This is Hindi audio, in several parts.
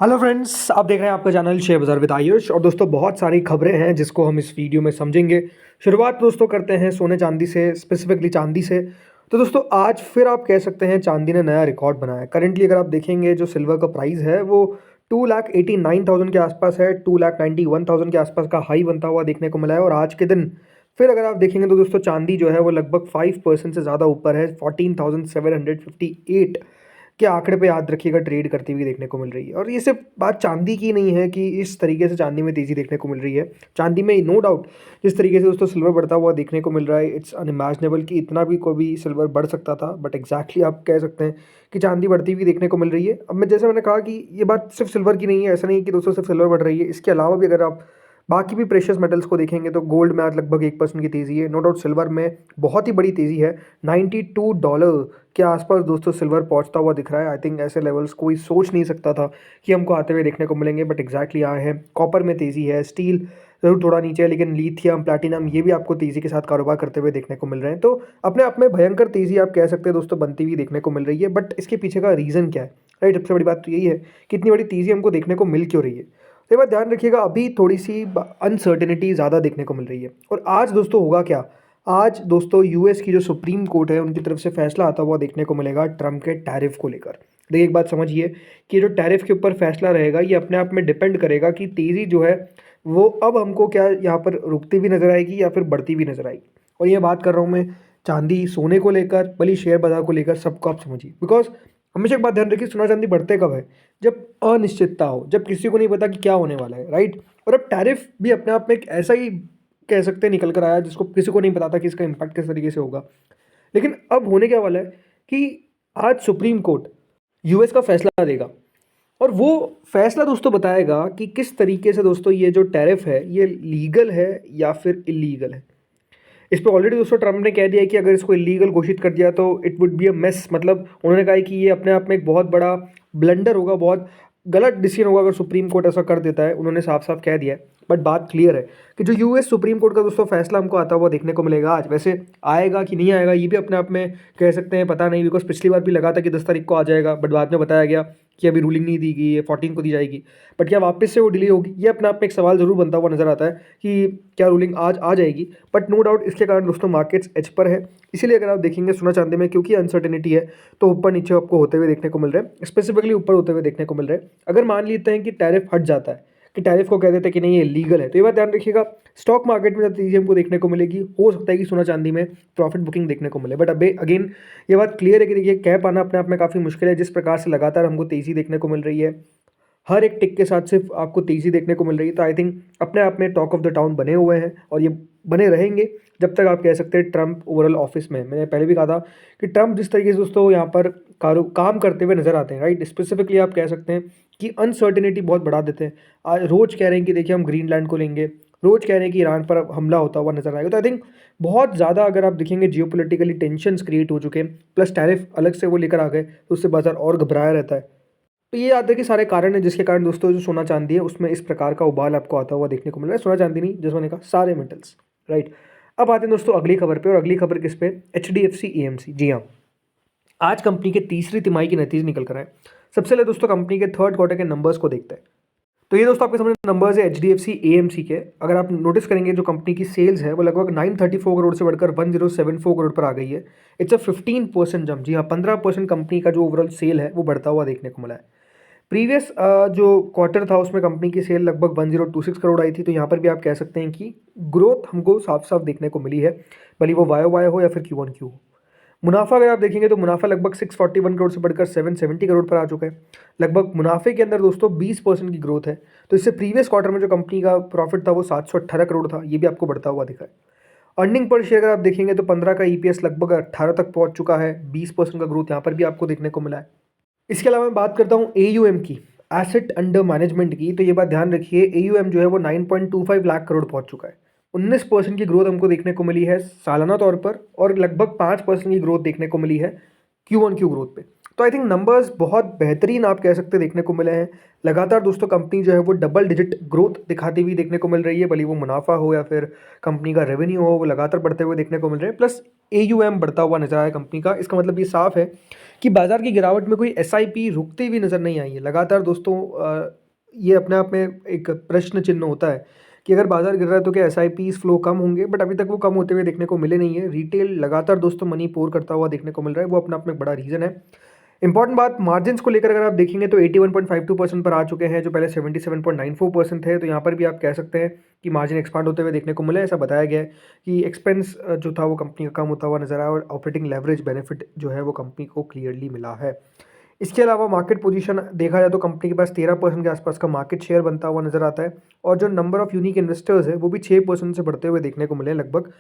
हेलो फ्रेंड्स, आप देख रहे हैं आपका चैनल शेयर बाजार विद आयुष। और दोस्तों बहुत सारी खबरें हैं जिसको हम इस वीडियो में समझेंगे। शुरुआत दोस्तों करते हैं सोने चांदी से, स्पेसिफिकली चांदी से। तो दोस्तों आज फिर आप कह सकते हैं चांदी ने नया रिकॉर्ड बनाया है। करेंटली अगर आप देखेंगे जो सिल्वर का प्राइस है वो 2,89,000 के आसपास है। 2,91,000 के आसपास का हाई बनता हुआ देखने को मिला है। और आज के दिन फिर अगर आप देखेंगे तो दोस्तों चांदी जो है वो लगभग 5% से ज़्यादा ऊपर है। 14,758 के आंकड़े पे याद रखिएगा ट्रेड करती हुई देखने को मिल रही है। और ये सिर्फ बात चांदी की नहीं है कि इस तरीके से चांदी में तेज़ी देखने को मिल रही है। चांदी में नो डाउट जिस तरीके से दोस्तों सिल्वर बढ़ता हुआ देखने को मिल रहा है, इट्स अनइमेजिनेबल कि इतना भी कोई सिल्वर बढ़ सकता था। बट एग्जैक्टली आप कह सकते हैं कि चांदी बढ़ती हुई देखने को मिल रही है। अब मैं जैसे मैंने कहा कि ये बात सिर्फ सिल्वर की नहीं है, ऐसा नहीं कि दोस्तों सिर्फ सिल्वर बढ़ रही है। इसके अलावा भी अगर आप बाकी भी प्रेशियस मेटल्स को देखेंगे तो गोल्ड में आज लगभग 1% की तेज़ी है। नो डाउट सिल्वर में बहुत ही बड़ी तेज़ी है। $92 के आसपास दोस्तों सिल्वर पहुंचता हुआ दिख रहा है। आई थिंक ऐसे लेवल्स कोई सोच नहीं सकता था कि हमको आते हुए देखने को मिलेंगे, बट एग्जैक्टली आए हैं। कॉपर में तेज़ी है, स्टील जरूर थोड़ा नीचे है, लेकिन लिथियम प्लैटिनम ये भी आपको तेज़ी के साथ कारोबार करते हुए देखने को मिल रहे हैं। तो अपने आप में भयंकर तेज़ी आप कह सकते हैं दोस्तों बनती हुई देखने को मिल रही है। बट इसके पीछे का रीज़न क्या है, राइट? सबसे बड़ी बात तो यही है कि इतनी बड़ी तेज़ी हमको देखने को मिल क्यों रही है। तो ये बात ध्यान रखिएगा, अभी थोड़ी सी अनसर्टेनिटी ज़्यादा देखने को मिल रही है। और आज दोस्तों होगा क्या, आज दोस्तों यूएस की जो सुप्रीम कोर्ट है उनकी तरफ से फैसला आता हुआ देखने को मिलेगा ट्रम्प के टैरिफ को लेकर। देखिए एक बात समझिए कि जो टैरिफ के ऊपर फैसला रहेगा ये अपने आप में डिपेंड करेगा कि तेज़ी जो है वो अब हमको क्या यहाँ पर रुकती हुई नजर आएगी या फिर बढ़ती हुई नजर आएगी। और ये बात कर रहा हूँ मैं चांदी सोने को लेकर, भले शेयर बाजार को लेकर, सबको आप समझिए। बिकॉज हमेशा एक बात ध्यान रखिए, सोना चांदी बढ़ते कब है, जब अनिश्चितता हो, जब किसी को नहीं पता कि क्या होने वाला है, राइट? और अब टैरिफ भी अपने आप में एक ऐसा ही कह सकते हैं निकल कर आया जिसको किसी को नहीं पता था कि इसका इम्पैक्ट किस तरीके से होगा। लेकिन अब होने क्या वाला है कि आज सुप्रीम कोर्ट यूएस का फैसला देगा। और वो फैसला दोस्तों बताएगा कि किस तरीके से दोस्तों ये जो टैरिफ है ये लीगल है या फिर इलीगल है। इस पे ऑलरेडी दोस्तों ट्रम्प ने कह दिया है कि अगर इसको इलीगल घोषित कर दिया तो it would be a mess. मतलब उन्होंने कहा है कि ये अपने आप में एक बहुत बड़ा ब्लंडर होगा, बहुत गलत डिसीजन होगा अगर सुप्रीम कोर्ट ऐसा कर देता है। उन्होंने साफ साफ कह दिया है। बट बात क्लियर है कि जो यूएस सुप्रीम कोर्ट का दोस्तों फैसला हमको आता हुआ देखने को मिलेगा आज, वैसे आएगा कि नहीं आएगा ये भी अपने आप में कह सकते हैं पता नहीं। बिकॉज पिछली बार भी लगा था कि 10 तारीख को आ जाएगा, बट बाद में बताया गया कि अभी रूलिंग नहीं दी गई है, 14 को दी जाएगी। बट क्या वापस से वो डिले होगी, ये अपने आप में एक सवाल जरूर बनता हुआ नजर आता है कि क्या रूलिंग आज आ जाएगी। बट नो डाउट इसके कारण दोस्तों मार्केट्स एज पर है। इसीलिए अगर आप देखेंगे सोना चांदी में क्योंकि अनसर्टेनिटी है तो ऊपर नीचे आपको होते हुए देखने को मिल रहे हैं, स्पेसिफिकली ऊपर होते हुए देखने को मिल रहे हैं। अगर मान लेते हैं कि टैरिफ हट जाता है, कि टैरिफ को कह देते हैं कि नहीं ये लीगल है, तो ये बात ध्यान रखिएगा स्टॉक मार्केट में तेजी हमको देखने को मिलेगी। हो सकता है कि सोना चांदी में प्रॉफिट बुकिंग देखने को मिले। बट अब अगेन ये बात क्लियर है कि देखिए कह पाना अपने आप में काफ़ी मुश्किल है। जिस प्रकार से लगातार हमको तेजी देखने को मिल रही है, हर एक टिक के साथ सिर्फ आपको तेज़ी देखने को मिल रही है, तो आई थिंक अपने आप में टॉक ऑफ द टाउन बने हुए हैं। और ये बने रहेंगे जब तक आप कह सकते हैं ट्रम्प ओवरऑल ऑफिस में। मैंने पहले भी कहा था कि ट्रम्प जिस तरीके से दोस्तों यहाँ पर काम करते हुए नजर आते हैं, राइट? स्पेसिफिकली आप कह सकते हैं कि अनसर्टेनिटी बहुत बढ़ा देते हैं। आज रोज कह रहे हैं कि देखिए हम ग्रीनलैंड को लेंगे, रोज कह रहे हैं कि ईरान पर हमला होता हुआ नजर आएगा। तो आई थिंक बहुत ज़्यादा अगर आप देखेंगे जियोपॉलिटिकली टेंशन्स क्रिएट हो चुके हैं, प्लस टैरिफ अलग से वो लेकर आ गए, तो उससे बाजार और घबराया रहता है। तो ये याद है कि सारे कारण है जिसके कारण दोस्तों जो सोना चांदी है उसमें इस प्रकार का उबाल आपको आता हुआ देखने को मिल रहा है। सोना चांदी नहीं, जैसे मैंने कहा सारे मेटल्स, राइट? अब आते हैं दोस्तों अगली खबर पे। और अगली खबर किस पे? HDFC AMC। जी हाँ, आज कंपनी के तीसरी तिमाही के नतीजे निकल कर आए। सबसे पहले दोस्तों कंपनी के थर्ड क्वार्टर के नंबर्स को देखते हैं। तो ये दोस्तों आपके सामने नंबर्स है HDFC AMC के। अगर आप नोटिस करेंगे जो कंपनी की सेल्स है वो लगभग 934 करोड़ से बढ़कर 1074 करोड़ पर आ गई है। It's a 15% jump. जी हाँ, 15% कंपनी का जो ओवरऑल सेल है वो बढ़ता हुआ देखने को मिला है। प्रीवियस जो क्वार्टर था उसमें कंपनी की सेल लगभग 1026 करोड़ आई थी। तो यहाँ पर भी आप कह सकते हैं कि ग्रोथ हमको साफ साफ देखने को मिली है, भले वो वाई हो या फिर Q1Q हो। मुनाफा अगर आप देखेंगे तो मुनाफा लगभग 641 करोड़ से बढ़कर 770 करोड़ पर आ चुका है। लगभग मुनाफे के अंदर दोस्तों 20% की ग्रोथ है। तो इससे प्रीवियस क्वार्टर में जो कंपनी का प्रॉफिट था वो 718 करोड़ था, ये भी आपको बढ़ता हुआ दिखा है। अर्निंग पर शेयर अगर आप देखेंगे तो 15 का EPS लगभग 18 तक पहुंच चुका है। 20% का ग्रोथ यहाँ पर भी आपको देखने को मिला है। इसके अलावा मैं बात करता हूँ AUM की, एसेट अंडर मैनेजमेंट की। तो ये बात ध्यान रखिए AUM जो है वो 9.25 लाख करोड़ पहुंच चुका है। 19% की ग्रोथ हमको देखने को मिली है सालाना तौर पर, और लगभग 5% की ग्रोथ देखने को मिली है Q1Q ग्रोथ पे। तो आई थिंक नंबर्स बहुत बेहतरीन आप कह सकते हैं देखने को मिले हैं। लगातार दोस्तों कंपनी जो है वो डबल डिजिट ग्रोथ दिखाती हुई देखने को मिल रही है, भले वो मुनाफा हो या फिर कंपनी का रेवेन्यू हो, वो लगातार बढ़ते हुए देखने को मिल रहे हैं। प्लस AUM बढ़ता हुआ नजर आया है कंपनी का। इसका मतलब ये साफ है कि बाजार की गिरावट में कोई SIP रुकती हुई नजर नहीं आई है। लगातार दोस्तों ये अपने आप में एक प्रश्न चिन्ह होता है कि अगर बाजार गिर रहा है तो क्या SIPs फ्लो कम होंगे, बट अभी तक वो कम होते हुए देखने को मिले नहीं है। रिटेल लगातार दोस्तों मनी पोर करता हुआ देखने को मिल रहा है, वो अपना आप में एक बड़ा रीज़न है। इंपॉर्टेंट बात मार्जिन्स को लेकर अगर आप देखेंगे तो 81.52% पर आ चुके हैं, जो पहले 77.94% थे। तो यहाँ पर भी आप कह सकते हैं कि मार्जिन एक्सपांड होते हुए देखने को मिला है। ऐसा बताया गया है कि एक्सपेंस जो था वो कंपनी का कम होता हुआ नजर आया और ऑपरेटिंग लेवरेज बेनिफिट जो है वो कंपनी को क्लियरली मिला है। इसके अलावा मार्केट पोजीशन देखा जाए तो कंपनी के पास 13% के आसपास का मार्केट शेयर बनता हुआ नजर आता है और जो नंबर ऑफ यूनिक इन्वेस्टर्स है वो भी 6% से बढ़ते हुए देखने को मिले। लगभग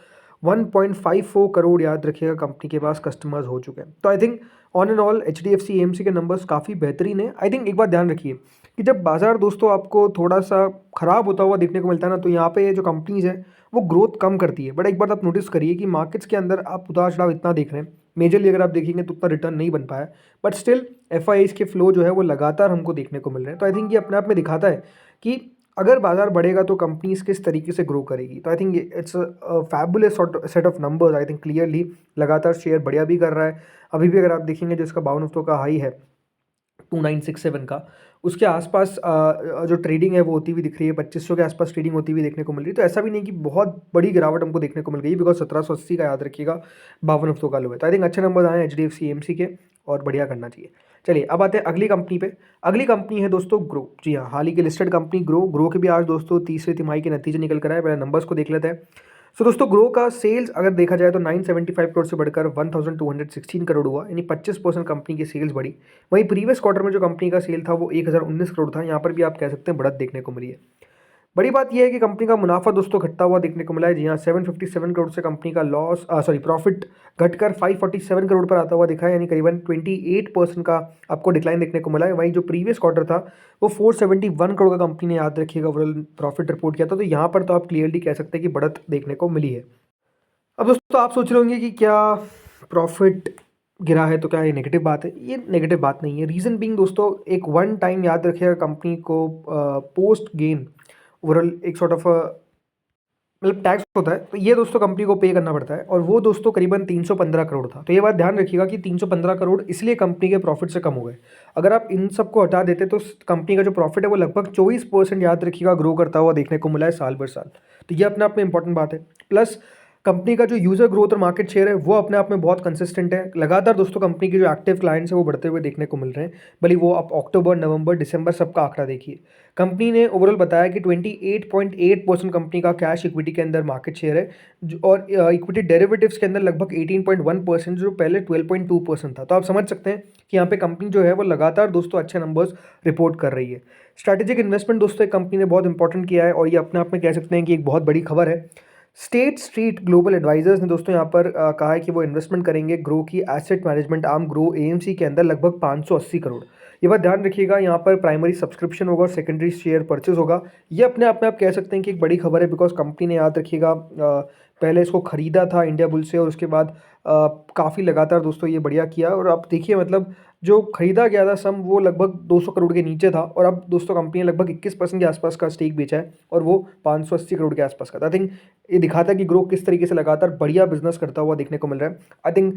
1.54 करोड़ याद रखिएगा कंपनी के पास कस्टमर्स हो चुके हैं। तो I think on and all HDFC AMC के नंबर्स काफ़ी बेहतरीन है। आई थिंक एक बात ध्यान रखिए कि जब बाजार दोस्तों आपको थोड़ा सा खराब होता हुआ देखने को मिलता है ना, तो यहाँ पे ये जो कंपनीज है वो ग्रोथ कम करती है। बट एक बात आप नोटिस करिए कि मार्केट्स के अंदर आप उतार चढ़ाव इतना देख रहे हैं, मेजरली अगर आप देखेंगे तो उतना रिटर्न नहीं बन पाया, बट स्टिल FIIs के फ्लो जो है वो लगातार हमको देखने को मिल रहे हैं। तो आई थिंक ये अपने आप में दिखाता है कि अगर बाजार बढ़ेगा तो कंपनीज किस तरीके से ग्रो करेगी। तो I think it's fabulous set of numbers. I think clearly लगातार शेयर बढ़िया भी कर रहा है। अभी भी अगर आप देखेंगे जो इसका 52 हफ्तों का हाई है 2967 का, उसके आसपास जो ट्रेडिंग है वो होती हुई दिख रही है। 2500 के आसपास ट्रेडिंग होती हुई देखने को मिल रही है। तो ऐसा भी नहीं कि बहुत बड़ी गिरावट हमको देखने को मिल गई, बिकॉज 1780 का याद रखिएगा 52 हफ्तों का लो है। तो आई थिंक अच्छे नंबर आए HDFC AMC के और बढ़िया करना चाहिए। चलिए अब आते हैं अगली कंपनी पे। अगली कंपनी है दोस्तों ग्रो। जी हाँ, हाल ही की लिस्टेड कंपनी ग्रो के भी आज दोस्तों तीसरी तिमाही के नतीजे निकल कर आए। पहले नंबर्स को देख लेते हैं। सो दोस्तों ग्रो का सेल्स अगर देखा जाए तो 975 करोड़ से बढ़कर 1216 करोड़ हुआ, यानी 25% कंपनी की सेल्स बढ़ी। वहीं प्रीवियस क्वार्टर में जो कंपनी का सेल था वो 1019 करोड़ था। यहाँ पर भी आप कह सकते हैं बढ़त देखने को मिली है। बड़ी बात यह है कि कंपनी का मुनाफा दोस्तों घटता हुआ देखने को मिला है। जी हाँ, 757 करोड़ से कंपनी का प्रॉफिट घटकर 547 करोड़ पर आता हुआ दिखा है, यानी करीबन 28% का आपको डिक्लाइन देखने को मिला है। वहीं जो प्रीवियस क्वार्टर था वो 471 करोड़ का कंपनी ने याद रखिएगा ओवरऑल प्रॉफिट रिपोर्ट किया था। तो यहाँ पर तो आप क्लियरली कह सकते हैं कि बढ़त देखने को मिली है। अब दोस्तों आप सोच रहे होंगे कि क्या प्रॉफिट गिरा है तो क्या ये नेगेटिव बात है? ये नेगेटिव बात नहीं है। रीज़न बीइंग दोस्तों एक वन टाइम याद रखिएगा कंपनी को पोस्ट गेन ओवरऑल एक सॉर्ट ऑफ मतलब टैक्स होता है, तो ये दोस्तों कंपनी को पे करना पड़ता है और वो दोस्तों करीबन 315 करोड़ था। तो ये बात ध्यान रखिएगा कि 315 करोड़ इसलिए कंपनी के प्रॉफिट से कम हो गए। अगर आप इन सबको हटा देते तो कंपनी का जो प्रॉफिट है वो लगभग 24% याद रखिएगा ग्रो करता हुआ देखने को मिला है साल भर साल। तो ये अपने आप में इंपॉर्टेंट बात है। प्लस कंपनी का जो यूज़र ग्रोथ और मार्केट शेयर है वो अपने आप में बहुत कंसिस्टेंट है। लगातार दोस्तों कंपनी के जो एक्टिव क्लाइंट्स है वो बढ़ते हुए देखने को मिल रहे हैं, भले वो आप अक्टूबर, नवंबर, दिसंबर सबका आंकड़ा देखिए। कंपनी ने ओवरऑल बताया कि 28.8% कंपनी का कैश इक्विटी के अंदर मार्केट शेयर है और इक्विटी डेरिवेटिव्स के अंदर लगभग 18.1%, जो पहले 12.2% था। तो आप समझ सकते हैं कि यहाँ पे कंपनी जो है वो लगातार दोस्तों अच्छे नंबर्स रिपोर्ट कर रही है। स्ट्रैटेजिक इन्वेस्टमेंट दोस्तों एक कंपनी ने बहुत इंपॉर्टेंट किया है और ये अपने आप में कह सकते हैं कि एक बहुत बड़ी खबर है। स्टेट स्ट्रीट ग्लोबल एडवाइजर्स ने दोस्तों यहाँ पर कहा है कि वो इन्वेस्टमेंट करेंगे ग्रो की asset management arm grow AMC के अंदर लगभग 580 करोड़। ये बात ध्यान रखिएगा, यहाँ पर प्राइमरी सब्सक्रिप्शन होगा और सेकेंडरी शेयर परचेज होगा। ये अपने आप में आप कह सकते हैं कि एक बड़ी खबर है, बिकॉज कंपनी ने याद रखिएगा पहले इसको खरीदा था इंडिया बुल से और उसके बाद काफ़ी लगातार दोस्तों ये बढ़िया किया और आप देखिए मतलब जो खरीदा गया था सम वो लगभग 200 करोड़ के नीचे था और अब दोस्तों कंपनी ने लगभग 21% के आसपास का स्टेक बेचा है और वो 580 करोड़ के आसपास का था। आई थिंक ये दिखाता है कि ग्रो किस तरीके से लगातार बढ़िया बिजनेस करता हुआ देखने को मिल रहा है। I think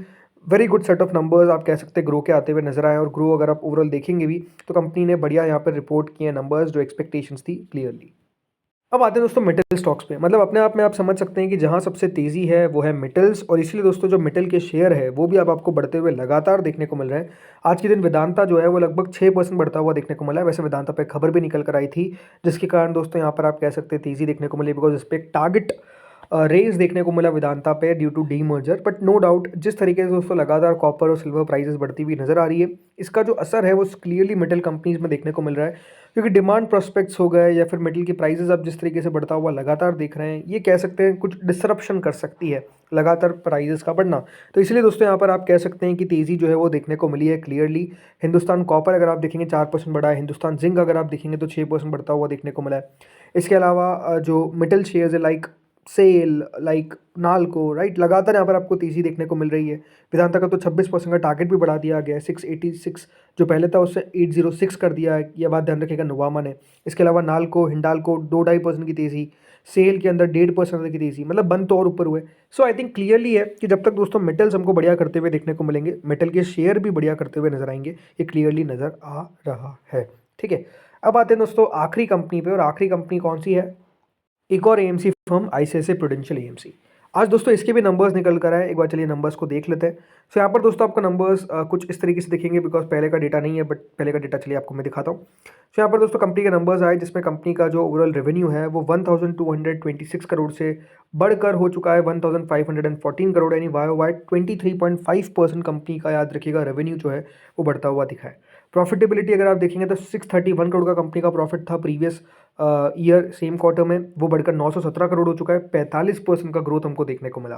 very good set of numbers आप कह सकते हैं ग्रो के आते हुए नजर आए और ग्रो अगर आप ओवरऑल देखेंगे भी तो कंपनी ने बढ़िया यहाँ पर रिपोर्ट किए नंबर्स जो एक्सपेक्टेशंस थी क्लियरली। अब आते हैं दोस्तों मेटल स्टॉक्स पे। मतलब अपने आप में आप समझ सकते हैं कि जहां सबसे तेज़ी है वो है मेटल्स और इसलिए दोस्तों जो मेटल के शेयर है वो भी अब आपको बढ़ते हुए लगातार देखने को मिल रहे हैं। आज के दिन वेदांता जो है वो लगभग 6% बढ़ता हुआ देखने को मिला है। वैसे वेदांता पे खबर भी निकल कर आई थी जिसके कारण दोस्तों यहाँ पर आप कह सकते हैं तेज़ी देखने को मिली, बिकॉज इस पर एक टारगेट रेज देखने को मिला वेदांता पे due to the merger. But no doubt जिस तरीके से दोस्तों लगातार कॉपर और सिल्वर प्राइसेस बढ़ती हुई नजर आ रही है, इसका जो असर है वो क्लियरली मेटल कंपनीज में देखने को मिल रहा है, क्योंकि डिमांड प्रोस्पेक्ट्स हो गए या फिर मेटल की प्राइसेस अब जिस तरीके से बढ़ता हुआ लगातार देख रहे हैं, ये कह सकते हैं कुछ डिसरप्शन कर सकती है लगातार प्राइसेस का बढ़ना। तो इसलिए दोस्तों यहाँ पर आप कह सकते हैं कि तेज़ी जो है वो देखने को मिली है क्लियरली। हिंदुस्तान कॉपर अगर आप देखेंगे 4% बढ़ा है, हिंदुस्तान जिंक अगर आप देखेंगे तो 6% बढ़ता हुआ देखने को मिला है। इसके अलावा जो मेटल शेयर्स है like SAIL, like NALCO, right, लगातार यहाँ पर आपको तेज़ी देखने को मिल रही है। वेदांता का तो 26% का टारगेट भी बढ़ा दिया गया है, 686 जो पहले था उससे 806 कर दिया है, यह बात ध्यान रखिएगा नोवामा ने। इसके अलावा नालको, हिंडाल्को 2-2.5% की तेज़ी, सेल के अंदर 1.5% की तेज़ी, मतलब बंद तो और ऊपर हुए। सो आई थिंक क्लियरली है कि जब तक दोस्तों मेटल्स हमको बढ़िया करते हुए देखने को मिलेंगे, मेटल के शेयर भी बढ़िया करते हुए नजर आएंगे, ये क्लियरली नज़र आ रहा है। ठीक है, अब आते हैं दोस्तों आखिरी कंपनी पे, और आखिरी कंपनी कौन सी है? एक और AMC firm, ICICI prudential AMC. आज दोस्तों इसके भी नंबर्स निकल कर आए, एक बार चलिए नंबर्स को देख लेते हैं। सो यहाँ पर दोस्तों आपको नंबर्स कुछ इस तरीके से दिखेंगे, बिकॉज पहले का डेटा नहीं है, बट पहले का डेटा चलिए आपको मैं दिखाता हूँ। सो यहाँ पर दोस्तों कंपनी के नंबर्स आए, जिसमें कंपनी का जो ओवरऑल रेवेन्यू है वो 1226 करोड़ से बढ़कर हो चुका है 1514 करोड़, यानी वाई 23.5% कंपनी का, याद रखिएगा, रेवेन्यू जो है वो बढ़ता हुआ दिखा है। प्रॉफिटेबिलिटी अगर आप देखेंगे तो 631 करोड़ का कंपनी का प्रॉफिट था प्रीवियस ईयर सेम क्वार्टर में, वो बढ़कर 917 करोड़ हो चुका है, 45% का ग्रोथ हमको देखने को मिला।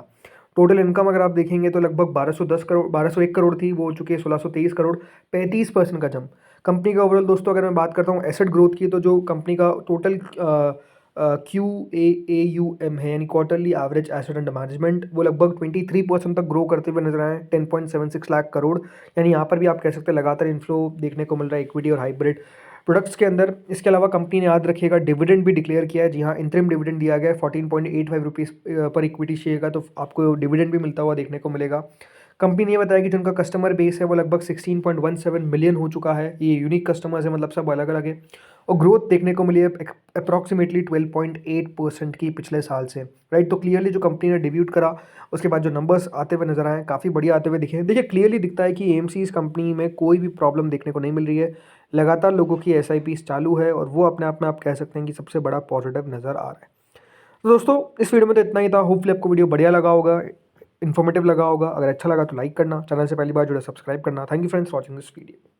टोटल इनकम अगर आप देखेंगे तो लगभग 1201 करोड़ थी, वो हो चुकी है 1623 करोड़, 35% का जंप। कंपनी का ओवरऑल दोस्तों अगर मैं बात करता हूँ एसेट ग्रोथ की, तो जो कंपनी का टोटल QAAUM है, यानी quarterly average asset under management, वो लगभग 23% तक ग्रो करते हुए नजर आए, 10.76 लाख करोड़, यानी यहाँ पर भी आप कह सकते हैं लगातार इन्फ्लो देखने को मिल रहा है इक्विटी और हाइब्रिड प्रोडक्ट्स के अंदर। इसके अलावा कंपनी ने, याद रखिएगा, डिविडेंड भी डिक्लेयर किया है। जी हाँ, इंटरिम डिविडेंड दिया गया है 14.85 रुपीज़ पर इक्विटी शेयर का, तो आपको डिविडेंड भी मिलता हुआ देखने को मिलेगा। कंपनी ने ये बताया कि जो उनका कस्टमर बेस है वो लगभग 16.17 मिलियन हो चुका है, ये यूनिक कस्टमर्स है, मतलब सब अलग अलग है, और ग्रोथ देखने को मिली है अप्रॉक्सीमेटली 12.8% की पिछले साल से, राइट। तो क्लियरली जो कंपनी ने डिब्यूट करा, उसके बाद जो नंबर्स आते हुए नजर आए काफ़ी बढ़िया आते हुए दिखे। देखिए क्लियरली दिखता है कि एएमसी इस कंपनी में कोई भी प्रॉब्लम देखने को नहीं मिल रही है, लगातार लोगों की एसआईपीस चालू है, और वो अपने आप में आप कह सकते हैं कि सबसे बड़ा पॉजिटिव नज़र आ रहा है। तो दोस्तों इस वीडियो में तो इतना ही था, होपफुली आपको वीडियो बढ़िया लगा होगा, इन्फॉर्मेटिव लगा होगा। अगर अच्छा लगा तो लाइक करना, चैनल से पहली बार जुड़े सब्सक्राइब करना। Thank you friends watching this video.